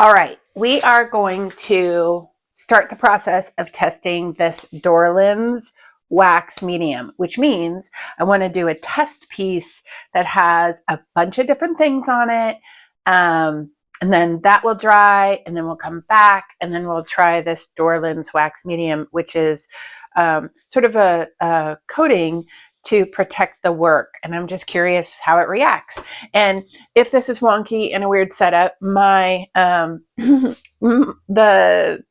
All right, we are going to start the process of testing this Dorland's wax medium, which means I want to do a test piece that has a bunch of different things on it. And then that will dry, and then we'll come back, and then we'll try this Dorland's wax medium, which is sort of a coating to protect the work. And I'm just curious how it reacts. And if this is wonky and a weird setup, my the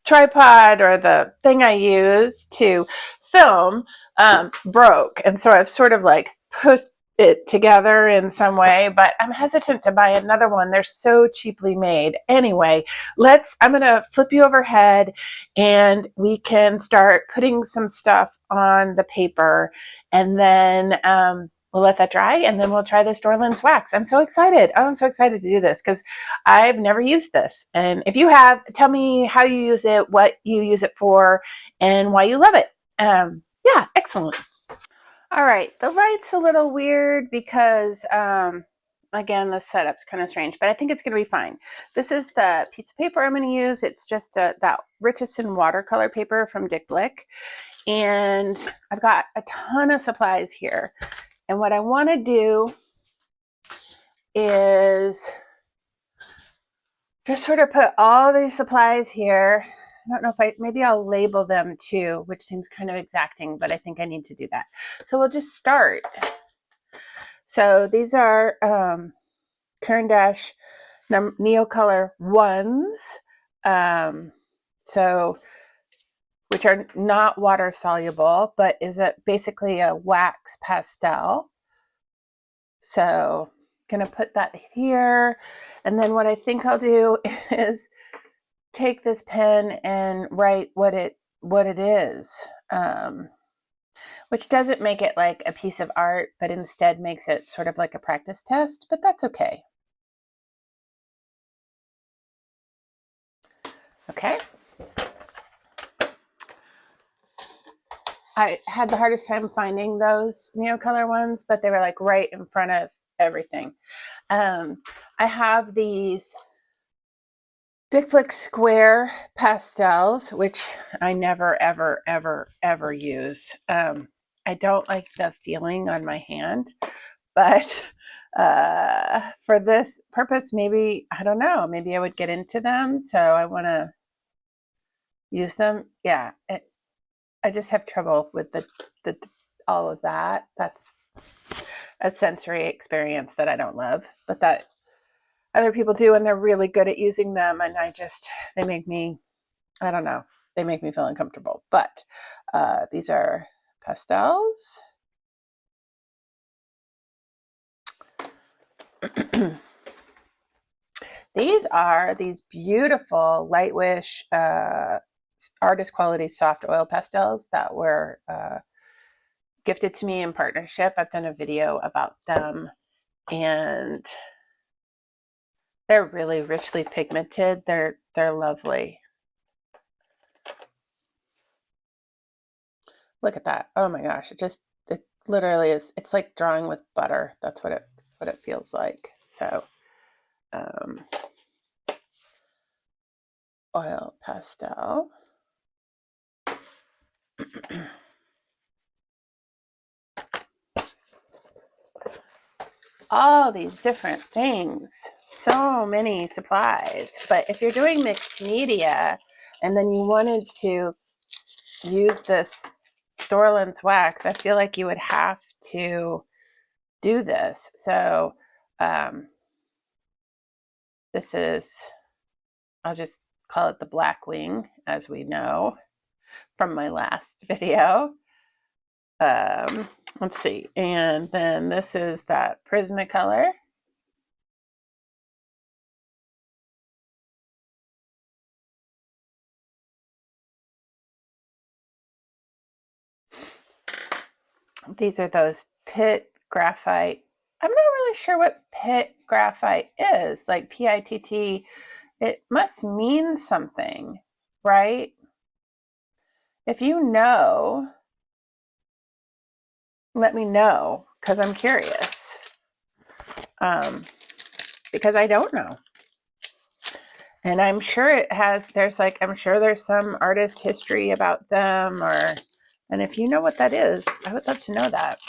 tripod or the thing I use to film broke, and so I've sort of like put it together in some way, but I'm hesitant to buy another one. They're so cheaply made. Anyway, I'm gonna flip you overhead and we can start putting some stuff on the paper, and then we'll let that dry, and then we'll try this Dorland's wax. I'm so excited. Oh, I'm so excited to do this because I've never used this. And if you have, tell me how you use it, what you use it for, and why you love it. Yeah, excellent. All right, the light's a little weird because, again, the setup's kind of strange, but I think it's going to be fine. This is the piece of paper I'm going to use. It's just that Richardson watercolor paper from Dick Blick. And I've got a ton of supplies here. And what I want to do is just sort of put all these supplies here. I don't know if maybe I'll label them too, which seems kind of exacting, but I think I need to do that. So we'll just start. So these are Kern Dash Neocolor 1s. Which are not water soluble, but is basically a wax pastel. So I'm gonna put that here. And then what I think I'll do is take this pen and write what it is, which doesn't make it like a piece of art, but instead makes it sort of like a practice test, but that's okay. Okay. I had the hardest time finding those Neocolor ones, but they were like right in front of everything. I have these Dick Blick square pastels, which I never, ever, ever, ever use. I don't like the feeling on my hand, but for this purpose, maybe, I don't know, maybe I would get into them. So I want to use them. Yeah. I just have trouble with the all of that. That's a sensory experience that I don't love, but that other people do, and they're really good at using them. And they make me, I don't know, they make me feel uncomfortable. But these are pastels. These are these beautiful Lightwish artist quality soft oil pastels that were gifted to me in partnership. I've done a video about them, and they're really richly pigmented. They're lovely. Look at that. Oh my gosh, it literally is. It's like drawing with butter. That's what it feels like. So oil pastel. All these different things, so many supplies. But if you're doing mixed media and then you wanted to use this Dorland's wax, I feel like you would have to do this. So this is, I'll just call it the black wing, as we know from my last video. Let's see, and then this is that Prismacolor. These are those pit graphite. I'm not really sure what pit graphite is, like PITT. It must mean something, right? If you know, let me know, because I'm curious. Because I don't know. And I'm sure it has, I'm sure there's some artist history about them, and if you know what that is, I would love to know that.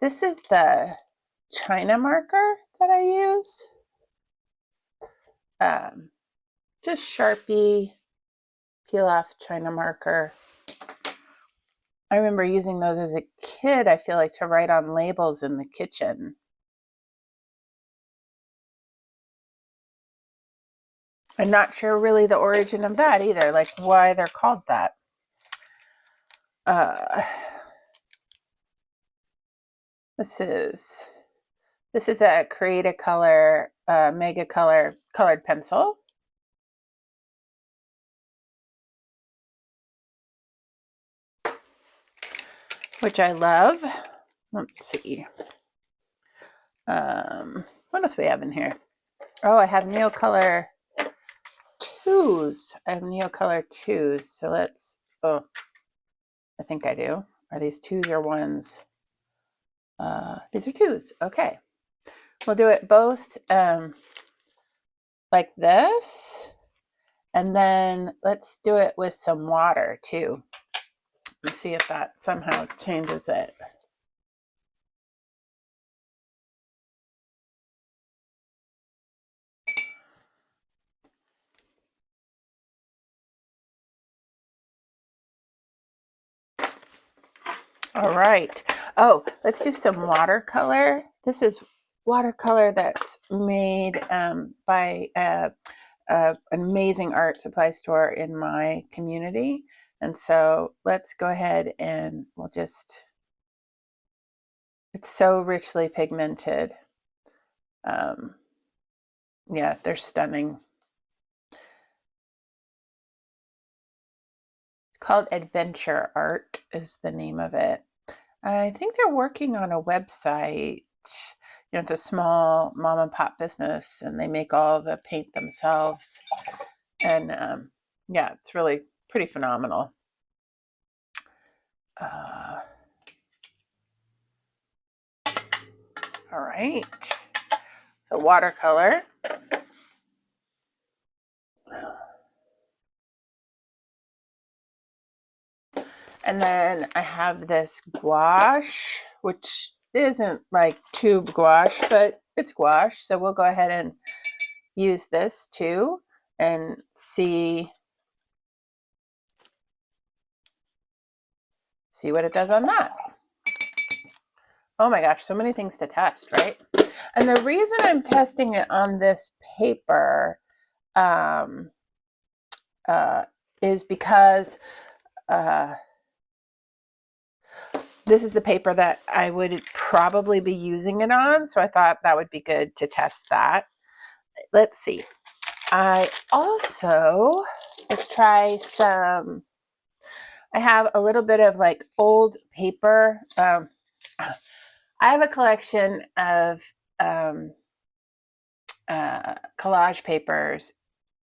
This is the China marker that I use. Just Sharpie, peel off China marker. I remember using those as a kid, I feel like, to write on labels in the kitchen. I'm not sure really the origin of that either, like why they're called that. This is a Create a Color Mega Color colored pencil. Which I love. Let's see. What else do we have in here? Oh, I have Neocolor 2s. I have Neocolor 2s. So let's, oh, I think I do. Are these 2s or 1s? These are 2s. Okay. We'll do it both like this. And then let's do it with some water too. Let's see if that somehow changes it. All right. Oh, let's do some watercolor. This is watercolor that's made by an amazing art supply store in my community. And so let's go ahead and we'll just, it's so richly pigmented. Yeah, they're stunning. It's called Adventure Art is the name of it. I think they're working on a website. You know, it's a small mom and pop business and they make all the paint themselves. And yeah, it's really pretty phenomenal. All right. So watercolor. And then I have this gouache, which isn't like tube gouache, but it's gouache. So we'll go ahead and use this too and see what it does on that. Oh my gosh, so many things to test, right? And the reason I'm testing it on this paper is because this is the paper that I would probably be using it on. So I thought that would be good to test that. Let's see. I also, let's try some, I have a little bit of like old paper. I have a collection of collage papers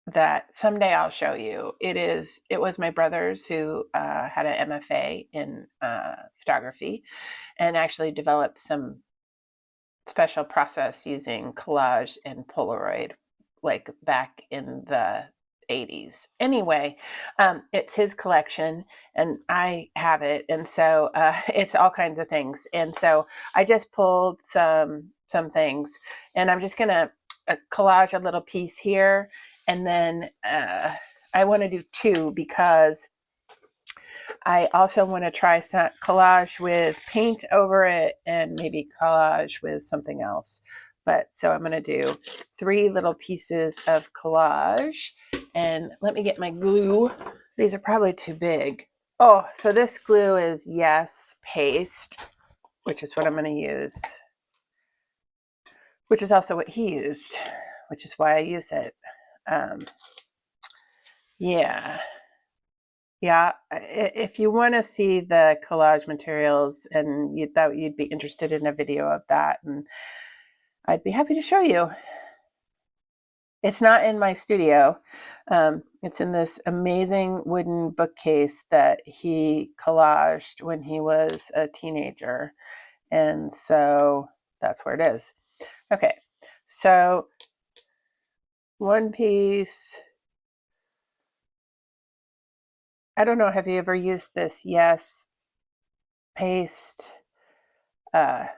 that someday I'll show you. It was my brother's who had an MFA in photography and actually developed some special process using collage and Polaroid, like back in the 80s. Anyway, it's his collection and I have it. And so it's all kinds of things. And so I just pulled some things and I'm just going to collage a little piece here. And then I want to do two because I also want to try some collage with paint over it and maybe collage with something else. But so I'm going to do 3 little pieces of collage. And let me get my glue. These are probably too big. Oh, so this glue is Yes Paste, which is what I'm going to use, which is also what he used, which is why I use it. Yeah. Yeah, if you want to see the collage materials and you thought you'd be interested in a video of that, and I'd be happy to show you. It's not in my studio. It's in this amazing wooden bookcase that he collaged when he was a teenager. And so that's where it is. Okay, so one piece. I don't know, have you ever used this Yes paste? I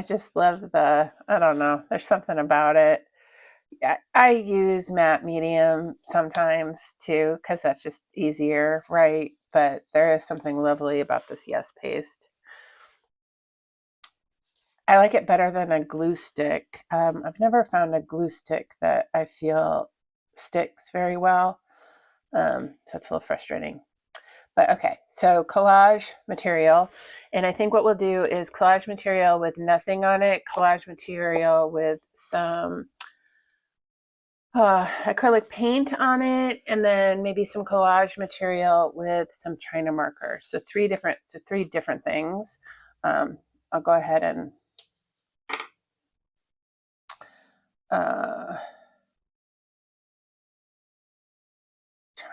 just love I don't know, there's something about it. I use matte medium sometimes too, because that's just easier, right? But there is something lovely about this Yes paste. I like it better than a glue stick. I've never found a glue stick that I feel sticks very well. So it's a little frustrating. But okay, so collage material. And I think what we'll do is collage material with nothing on it, collage material with some acrylic paint on it, and then maybe some collage material with some China marker. So three different things. I'll go ahead and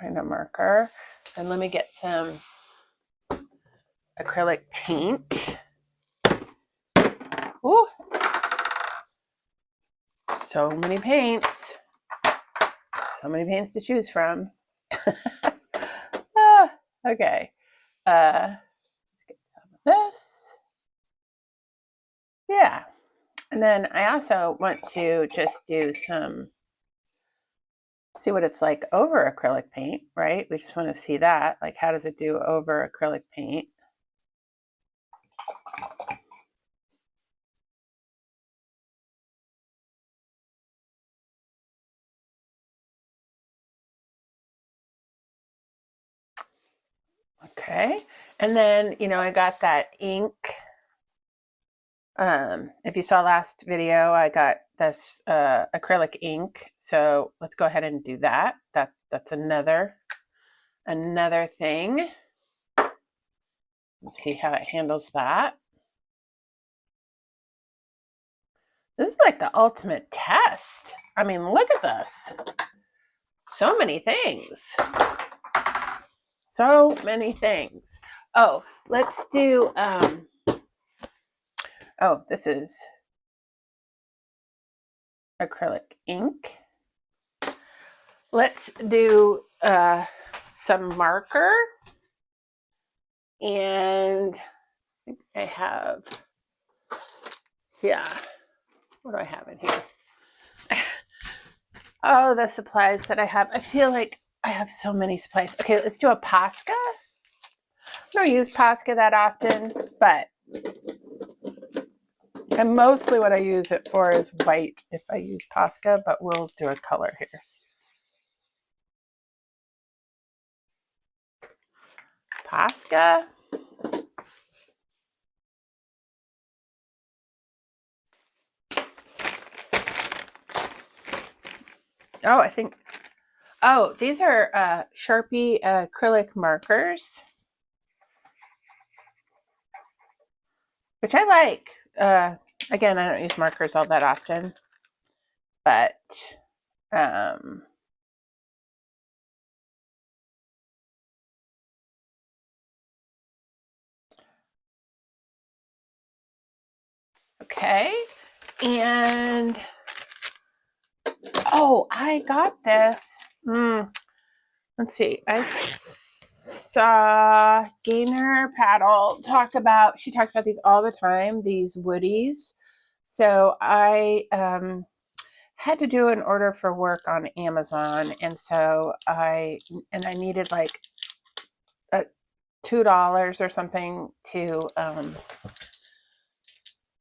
China marker, and let me get some acrylic paint. Ooh, so many paints to choose from. Okay, let's get some of this. Yeah, and then I also want to just do see what it's like over acrylic paint, right? We just want to see that, like how does it do over acrylic paint? Okay, and then, you know, I got that ink. If you saw last video, I got this acrylic ink. So let's go ahead and do that. That's another thing. Let's see how it handles that. This is like the ultimate test. I mean, look at this. So many things. So many things. Oh, let's do, oh, this is acrylic ink. Let's do some marker. And I think I have, yeah, what do I have in here? Oh, the supplies that I have. I feel like I have so many supplies. Okay, let's do a Posca. I don't use Posca that often, but and mostly what I use it for is white if I use Posca, but we'll do a color here. Posca. Oh, I think, oh, these are Sharpie acrylic markers, which I like. Again, I don't use markers all that often, but okay. And oh, I got this. Let's see. I saw Gainer Paddle she talks about these all the time, these woodies. So I had to do an order for work on Amazon, and so I needed like $2 or something to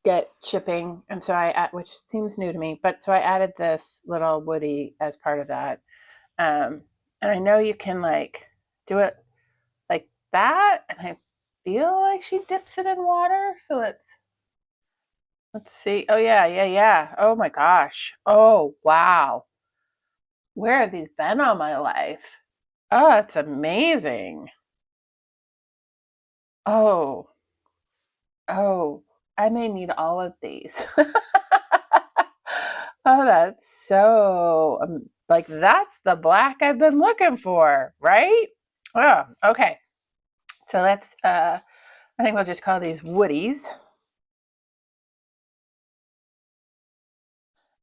get shipping, and so which seems new to me, but so I added this little woody as part of that. And I know you can like do it like that, and I feel like she dips it in water. So let's see. Oh yeah. Oh my gosh. Oh wow. Where have these been all my life? Oh, it's amazing. Oh, I may need all of these. Oh, that's so like that's the black I've been looking for, right? Oh, okay. So let's I think we'll just call these woodies.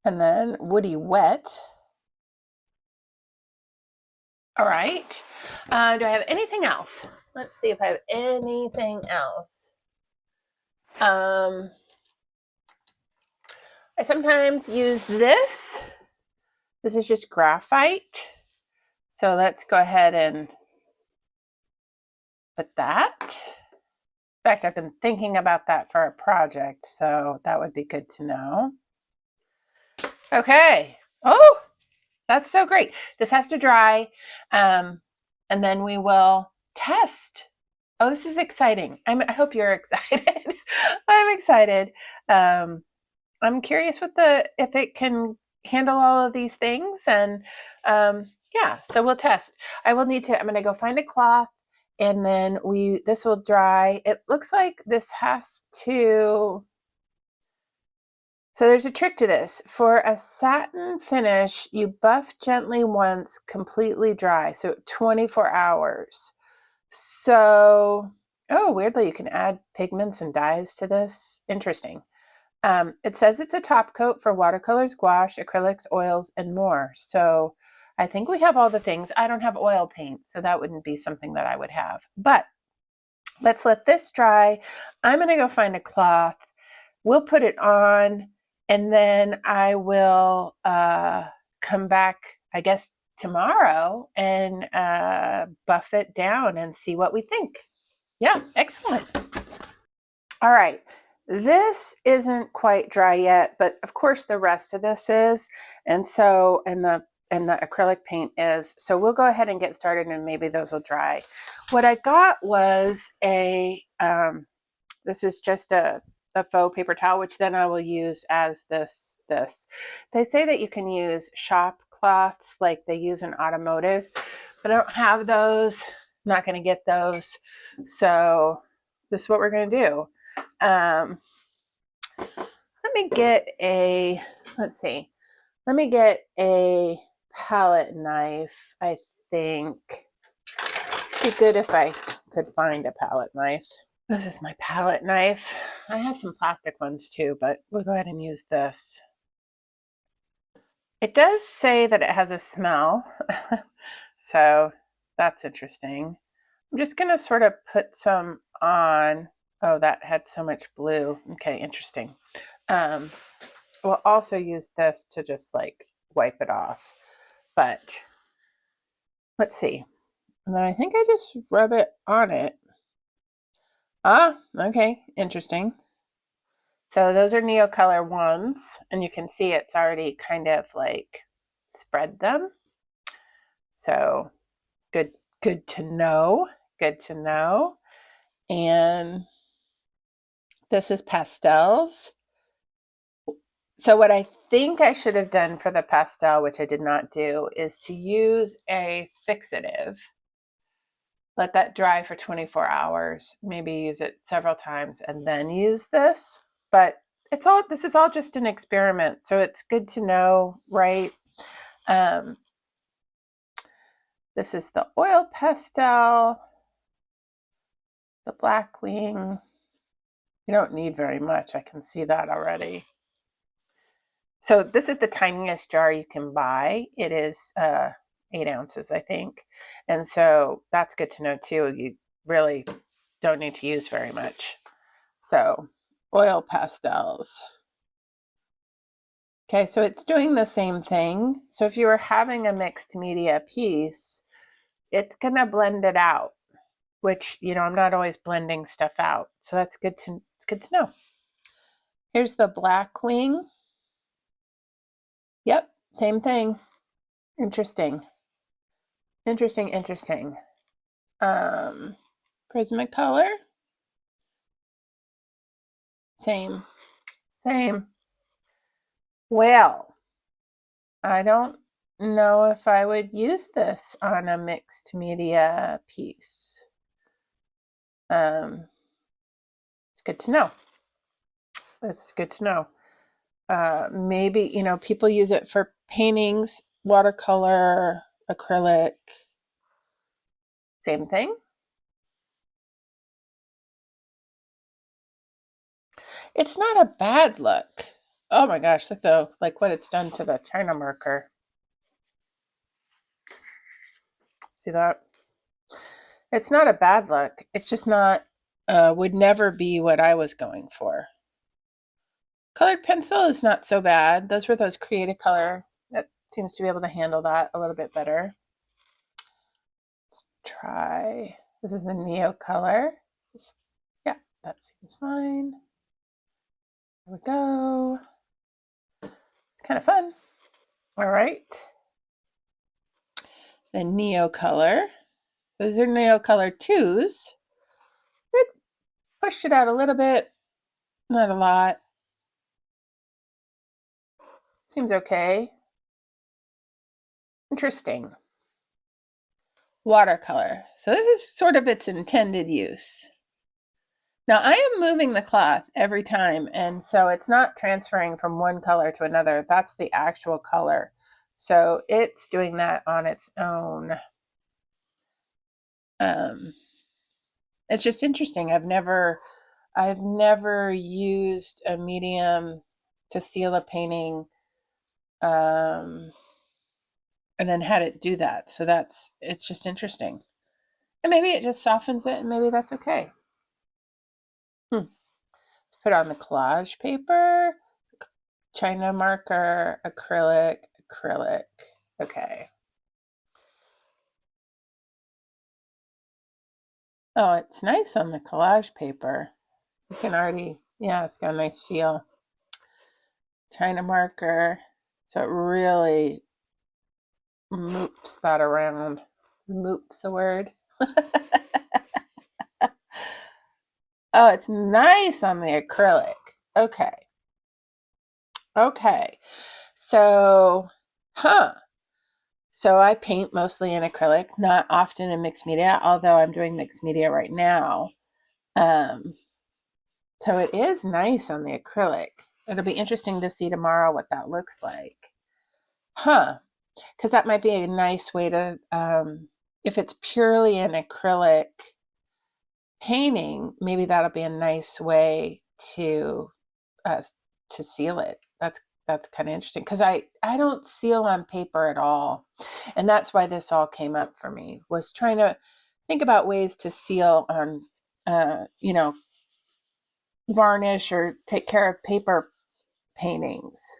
And then woody wet. All right. Do I have anything else? Let's see if I have anything else. I sometimes use this. This is just graphite. So let's go ahead and put that. In fact, I've been thinking about that for a project, so that would be good to know. Okay. Oh, that's so great. This has to dry, and then we will test. Oh, this is exciting. I hope you're excited. I'm excited. I'm curious if it can handle all of these things, and yeah, so we'll test. I'm going to go find a cloth, and then this will dry. It looks like this has to. So there's a trick to this. For a satin finish, you buff gently once, completely dry. So 24 hours. So, oh, weirdly, you can add pigments and dyes to this. Interesting. It says it's a top coat for watercolors, gouache, acrylics, oils, and more. So I think we have all the things. I don't have oil paint, so that wouldn't be something that I would have. But let's let this dry. I'm going to go find a cloth. We'll put it on, and then I will come back, I guess, tomorrow and buff it down and see what we think. Yeah, excellent. All right. This isn't quite dry yet, but of course the rest of this is, and the acrylic paint is. So we'll go ahead and get started, and maybe those will dry. What I got was this is just a faux paper towel, which then I will use as this. They say that you can use shop cloths like they use in automotive, but I don't have those. I'm not going to get those. So this is what we're going to do. Let me get a palette knife. I think it'd be good if I could find a palette knife. This is my palette knife. I have some plastic ones too, but we'll go ahead and use this. It does say that it has a smell, so that's interesting. I'm just going to sort of put some on. Oh, that had so much blue. Okay, interesting. We'll also use this to just like wipe it off. But let's see. And then I think I just rub it on it. Ah, okay, interesting. So those are Neocolor ones, and you can see it's already kind of like spread them. So good to know. Good to know. And this is pastels. So what I think I should have done for the pastel, which I did not do, is to use a fixative. Let that dry for 24 hours, maybe use it several times, and then use this. But this is all just an experiment, so it's good to know, right? This is the oil pastel, the black wing. You don't need very much, I can see that already. So this is the tiniest jar you can buy. It is 8 ounces, I think. And so that's good to know too. You really don't need to use very much. So oil pastels. Okay, so it's doing the same thing. So if you were having a mixed media piece, it's gonna blend it out, which, I'm not always blending stuff out. So it's good to know. Here's the black wing. Yep, same thing. Interesting. Prismacolor. Same. Well, I don't know if I would use this on a mixed media piece. It's good to know. It's good to know. Maybe, people use it for paintings, watercolor, acrylic. Same thing. It's not a bad look. Oh my gosh, like what it's done to the China marker. See that? It's not a bad look. It's just not, would never be what I was going for. Colored pencil is not so bad. Those were those Creative Color. That seems to be able to handle that a little bit better. Let's try, this is the Neocolor. Yeah, that seems fine. There we go. It's kind of fun. All right. The Neocolor. Those are Neocolor 2s. It pushed it out a little bit, not a lot. Seems okay. Interesting. Watercolor. So this is sort of its intended use. Now I am moving the cloth every time, and so it's not transferring from one color to another. That's the actual color. So it's doing that on its own. It's just interesting. I've never used a medium to seal a painting, and then had it do that. So it's just interesting. And maybe it just softens it, and maybe that's okay. Let's put on the collage paper, China marker, acrylic. Okay. Oh, it's nice on the collage paper. You can already, yeah, it's got a nice feel. China marker. So it really moops that around. Moops a word? Oh, it's nice on the acrylic. Okay. So, So I paint mostly in acrylic, not often in mixed media, although I'm doing mixed media right now. So it is nice on the acrylic. It'll be interesting to see tomorrow what that looks like. Because that might be a nice way to, if it's purely an acrylic painting, maybe that'll be a nice way to seal it. That's kind of interesting because I don't seal on paper at all, and that's why this all came up for me, was trying to think about ways to seal on varnish or take care of paper paintings.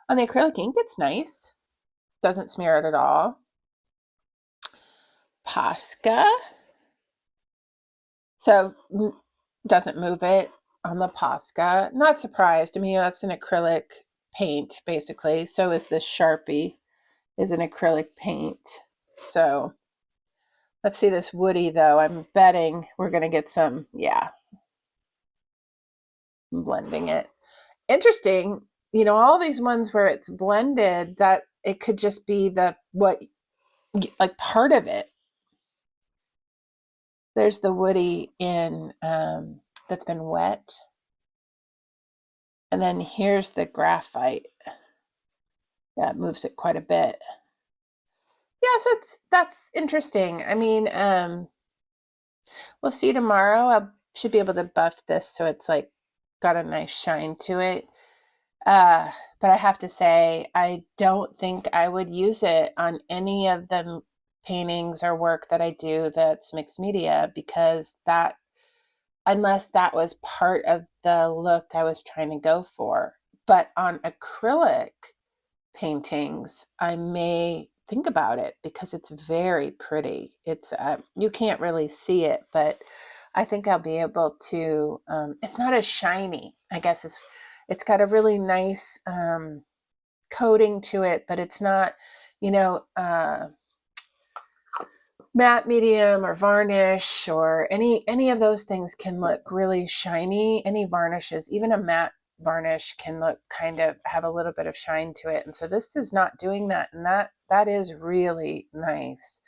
On the acrylic ink, it's nice, doesn't smear it at all. Posca, so doesn't move it on the Posca. Not surprised. I mean, that's an acrylic paint basically. So is this Sharpie, is an acrylic paint. So let's see this woody though. I'm betting we're going to get some, yeah. I'm blending it. Interesting. All these ones where it's blended, that it could just be like part of it. There's the woody in that's been wet. And then here's the graphite. Yeah, it moves it quite a bit. Yeah, so that's interesting. I mean, we'll see tomorrow. I should be able to buff this so it's like got a nice shine to it. But I have to say, I don't think I would use it on any of the paintings or work that I do that's mixed media, because unless that was part of the look I was trying to go for. But on acrylic paintings, I may think about it because it's very pretty. It's you can't really see it, but I think I'll be able to. It's not as shiny. I guess it's got a really nice coating to it, but it's not, matte medium or varnish or any of those things can look really shiny. Any varnishes, even a matte varnish, can look kind of have a little bit of shine to it. And so this is not doing that, and that is really nice.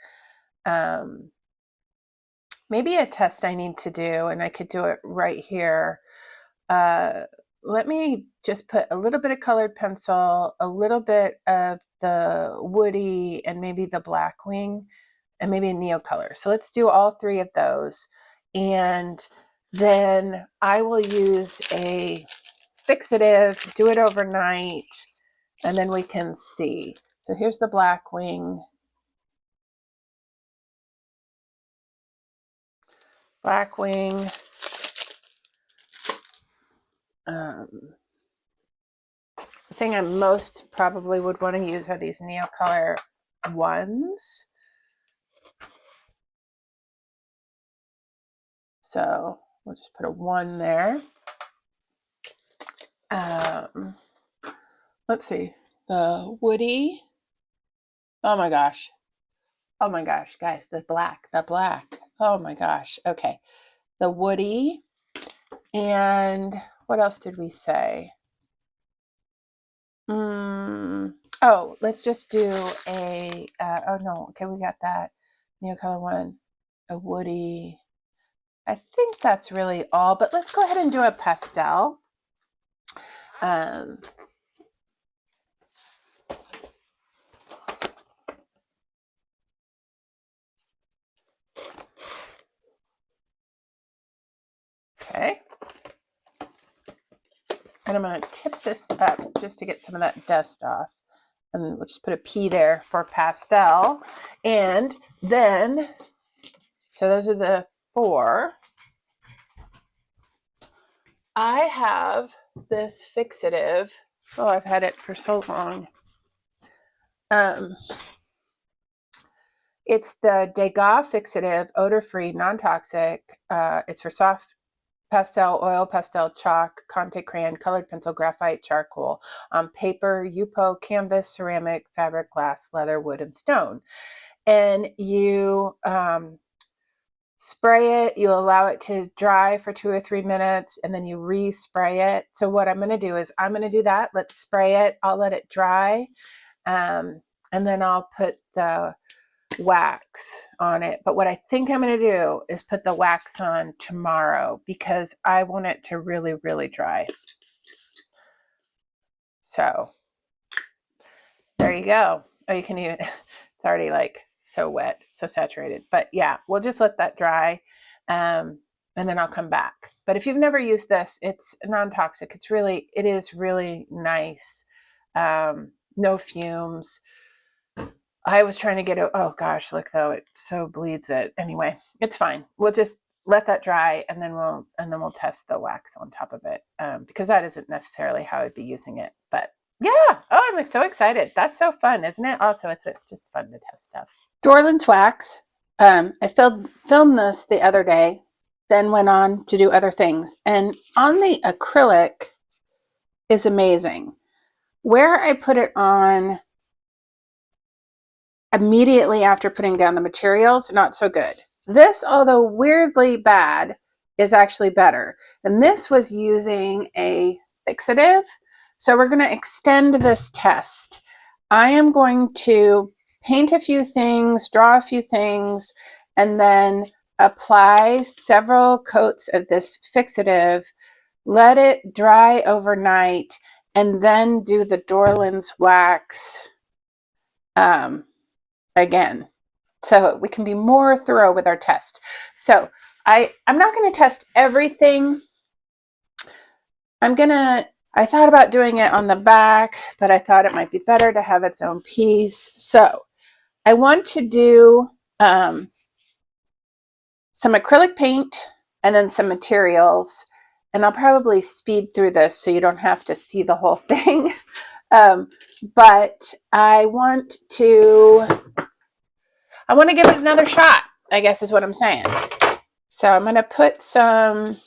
Maybe a test I need to do, and I could do it right here. Let me just put a little bit of colored pencil, a little bit of the woody, and maybe the black wing, and maybe a Neocolor. So let's do all three of those. And then I will use a fixative, do it overnight, and then we can see. So here's the black wing. Blackwing. The thing I most probably would want to use are these Neocolor ones. So we'll just put a 1 there. Let's see, the woody. Oh my gosh, guys, the black. Oh my gosh. Okay, the woody. And what else did we say? Oh, let's just do a, oh no, okay, we got that Neocolor one, a woody. I think that's really all, but let's go ahead and do a pastel. Okay. And I'm going to tip this up just to get some of that dust off. And we'll just put a P there for pastel. And then, so those are the 4. I have this Fixative. Oh, I've had it for so long. It's the Degas Fixative, odor-free, non-toxic. It's for soft pastel, oil, pastel, chalk, Conte crayon, colored pencil, graphite, charcoal, paper, UPO, canvas, ceramic, fabric, glass, leather, wood, and stone. And you spray it, you allow it to dry for 2 or 3 minutes, and then you respray it. So what I'm going to do is I'm going to do that. Let's spray it. I'll let it dry, and then I'll put the wax on it. But what I think I'm going to do is put the wax on tomorrow because I want it to really, really dry. So there you go. Oh, you can even, it's already like so wet, so saturated. But yeah, we'll just let that dry, and then I'll come back. But if you've never used this, it's non-toxic. It is really nice. No fumes. I was trying to get it. Oh gosh, look though, it so bleeds it. Anyway, it's fine. We'll just let that dry, and then we'll test the wax on top of it, because that isn't necessarily how I'd be using it. But yeah, oh, I'm so excited. That's so fun, isn't it? Also, it's just fun to test stuff. Dorland's wax. I filmed this the other day, then went on to do other things, and on the acrylic is amazing. Where I put it on immediately after putting down the materials, not so good. This, although weirdly bad, is actually better. And this was using a fixative. So we're going to extend this test. I am going to paint a few things, draw a few things, and then apply several coats of this fixative, let it dry overnight, and then do the Dorland's wax again, so we can be more thorough with our test. So I'm not going to test everything. I thought about doing it on the back, but I thought it might be better to have its own piece. So I want to do some acrylic paint and then some materials, and I'll probably speed through this so you don't have to see the whole thing. But I want to give it another shot, I guess is what I'm saying. So I'm going to put some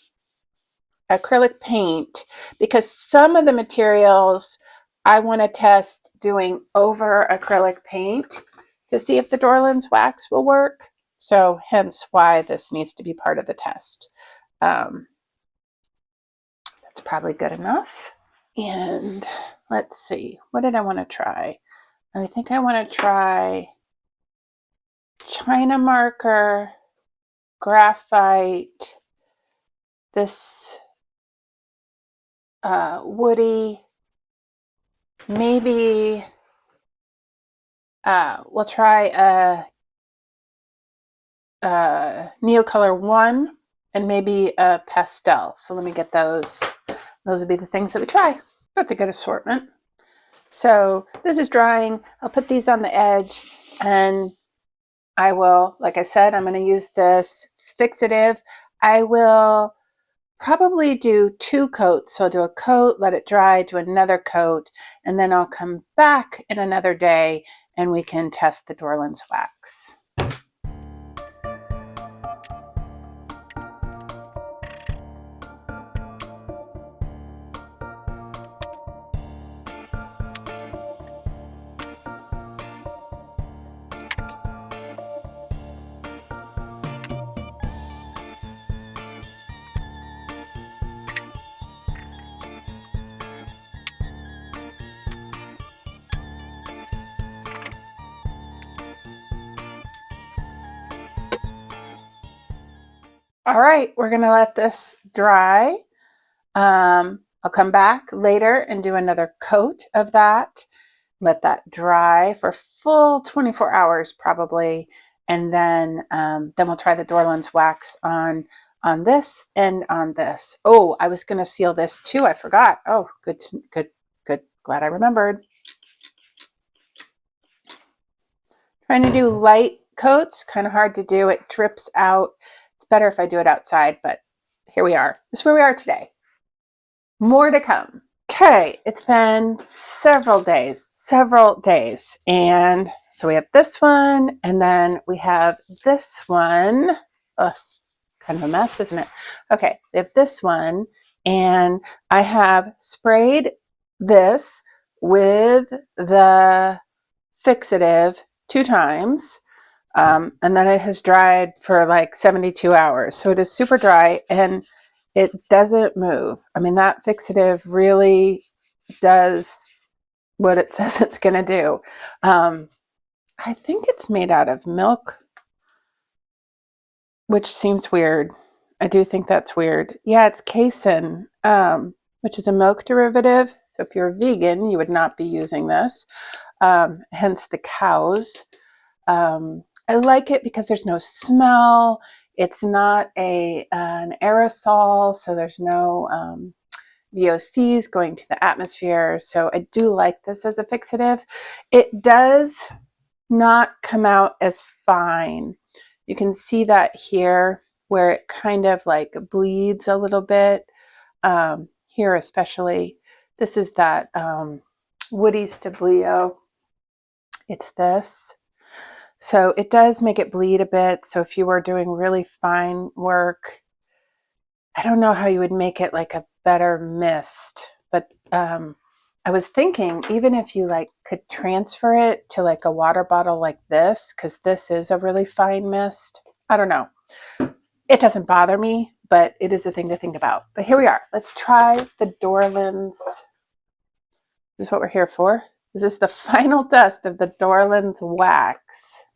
acrylic paint because some of the materials I want to test doing over acrylic paint to see if the Dorland's wax will work. So hence why this needs to be part of the test. That's probably good enough. And let's see, what did I want to try? I think I want to try China marker, graphite, this woody, maybe we'll try a Neocolor 1 and maybe a pastel. So let me get those. Those would be the things that we try. That's a good assortment. So this is drying. I'll put these on the edge, and I will, like I said, I'm going to use this fixative. I will probably do 2 coats. So I'll do a coat, let it dry, do another coat, and then I'll come back in another day and we can test the Dorland's wax. All right, we're gonna let this dry. I'll come back later and do another coat of that. Let that dry for full 24 hours probably, and then we'll try the Dorland's wax on this and on this. Oh, I was gonna seal this too. I forgot. Oh, good, good, good. Glad I remembered. Trying to do light coats, kind of hard to do. It drips out. It's better if I do it outside, but here we are. This is where we are today. More to come. Okay, it's been several days. And so we have this one, and then we have this one. Oh, it's kind of a mess, isn't it? Okay, we have this one, and I have sprayed this with the Fixative 2 times. And then it has dried for like 72 hours. So it is super dry and it doesn't move. I mean, that Fixative really does what it says it's going to do. I think it's made out of milk, which seems weird. I do think that's weird. Yeah, it's casein, which is a milk derivative. So if you're a vegan, you would not be using this. Hence the cows. I like it because there's no smell. It's not an aerosol, so there's no VOCs going to the atmosphere. So I do like this as a fixative. It does not come out as fine. You can see that here where it kind of like bleeds a little bit. Here especially, this is that woody Stabilo. It's this. So it does make it bleed a bit. So if you were doing really fine work, I don't know how you would make it like a better mist, but I was thinking even if you like could transfer it to like a water bottle like this, because this is a really fine mist. I don't know. It doesn't bother me, but it is a thing to think about. But here we are. Let's try the Dorland's. This is what we're here for. This is the final test of the Dorland's wax.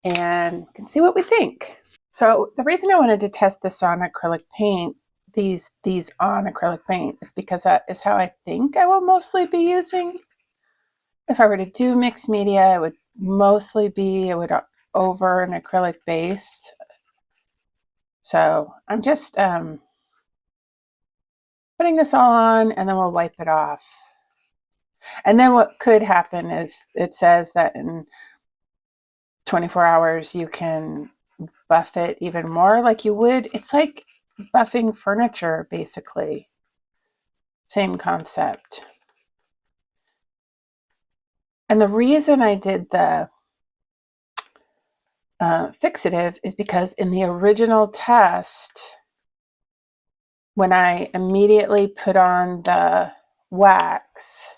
And you can see what we think. So the reason I wanted to test this on acrylic paint, these on acrylic paint, is because that is how I think I will mostly be using. If I were to do mixed media, it would mostly be, over an acrylic base. So I'm just putting this all on and then we'll wipe it off. And then what could happen is it says that in 24 hours you can buff it even more like you would. It's like buffing furniture, basically. Same concept. And the reason I did the fixative is because in the original test, when I immediately put on the wax,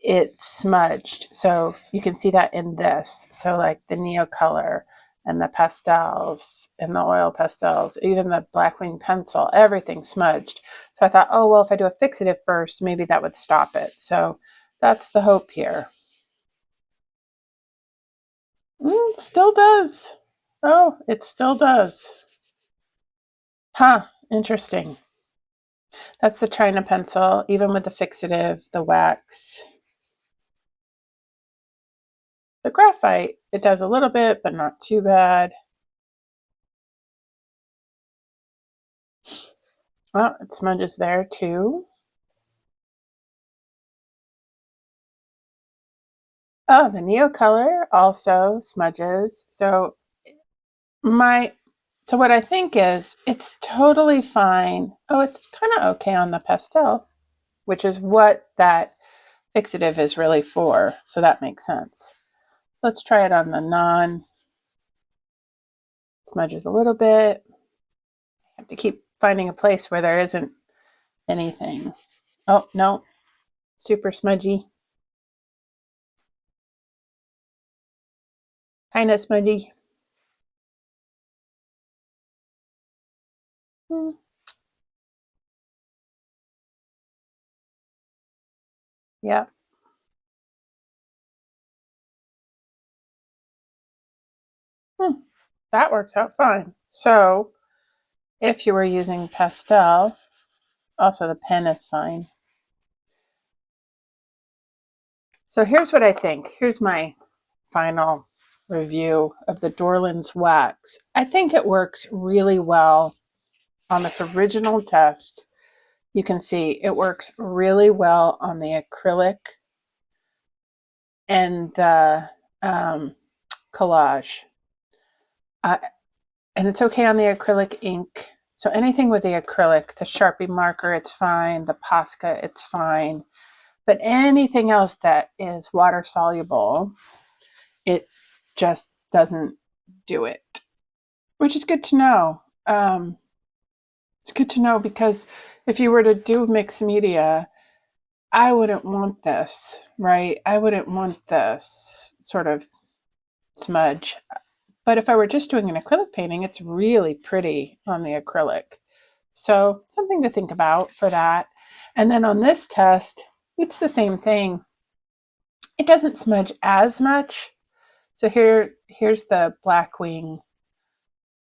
it smudged. So you can see that in this. So like the Neocolor and the pastels and the oil pastels, even the Blackwing pencil, everything smudged. So I thought, oh, well, if I do a fixative first, maybe that would stop it. So that's the hope here. It still does. Oh, it still does. Huh, interesting. That's the China pencil, even with the fixative, the wax. The graphite, it does a little bit, but not too bad. Well, it smudges there too. Oh, the Neocolor also smudges. So my So what I think is it's totally fine. Oh, it's kind of okay on the pastel, which is what that fixative is really for. So that makes sense. Let's try it on the non. Smudges a little bit. I have to keep finding a place where there isn't anything. Oh, no. Super smudgy. Kind of smudgy. Yeah. That works out fine. So if you were using pastel, also the pen is fine. So here's what I think. Here's my final review of the Dorland's wax. I think it works really well on this original test. You can see it works really well on the acrylic and the collage. And it's okay on the acrylic ink. So anything with the acrylic, the Sharpie marker, it's fine. The Posca, it's fine. But anything else that is water soluble, it just doesn't do it, which is good to know. It's good to know because if you were to do mixed media, I wouldn't want this, right? I wouldn't want this sort of smudge. But if I were just doing an acrylic painting, it's really pretty on the acrylic. So something to think about for that. And then on this test, it's the same thing. It doesn't smudge as much. So here's the black wing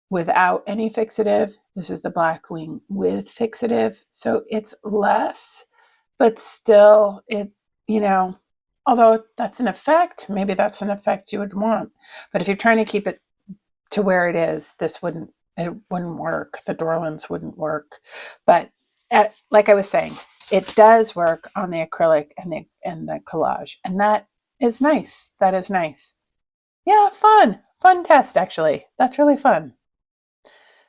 without any fixative. This is the black wing with fixative. So it's less, but still it, although that's an effect, maybe that's an effect you would want. But if you're trying to keep it to where it is, it wouldn't work. The Dorlands wouldn't work. But like I was saying, it does work on the acrylic and the collage. And that is nice. That is nice. Yeah, fun test, actually. That's really fun.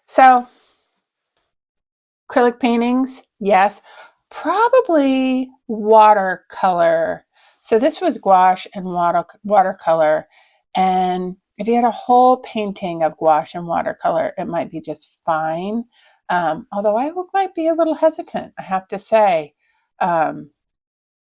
So acrylic paintings, yes. Probably watercolor. So this was gouache and watercolor. And if you had a whole painting of gouache and watercolor, it might be just fine. Although I might be a little hesitant, I have to say. I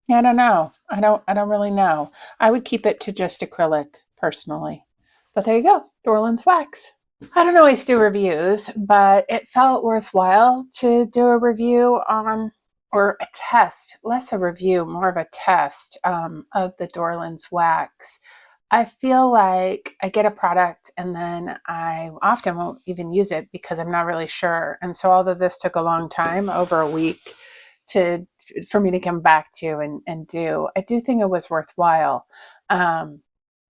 don't know. I don't really know. I would keep it to just acrylic personally. But there you go, Dorland's wax. I don't always do reviews, but it felt worthwhile to do a review on, or a test, less a review, more of a test of the Dorland's wax. I feel like I get a product and then I often won't even use it because I'm not really sure. And so although this took a long time, over a week, for me to come back to and do, I do think it was worthwhile.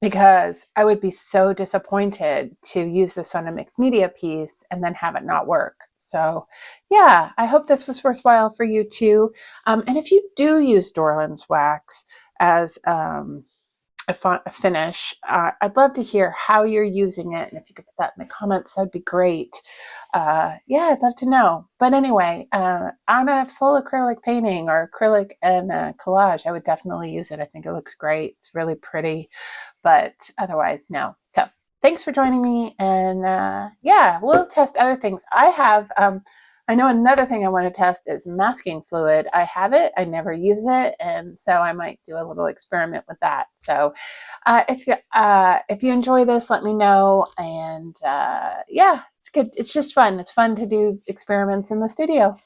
Because I would be so disappointed to use this on a mixed media piece and then have it not work. So yeah, I hope this was worthwhile for you too. And if you do use Dorland's wax as a finish, I'd love to hear how you're using it. And if you could put that in the comments, that'd be great. Yeah, I'd love to know. But anyway, on a full acrylic painting or acrylic and collage, I would definitely use it. I think it looks great. It's really pretty, but otherwise, no. So thanks for joining me. And yeah, we'll test other things. I know another thing I want to test is masking fluid. I have it, I never use it, and so I might do a little experiment with that. So if you enjoy this, let me know. And yeah, it's good. It's just fun. It's fun to do experiments in the studio.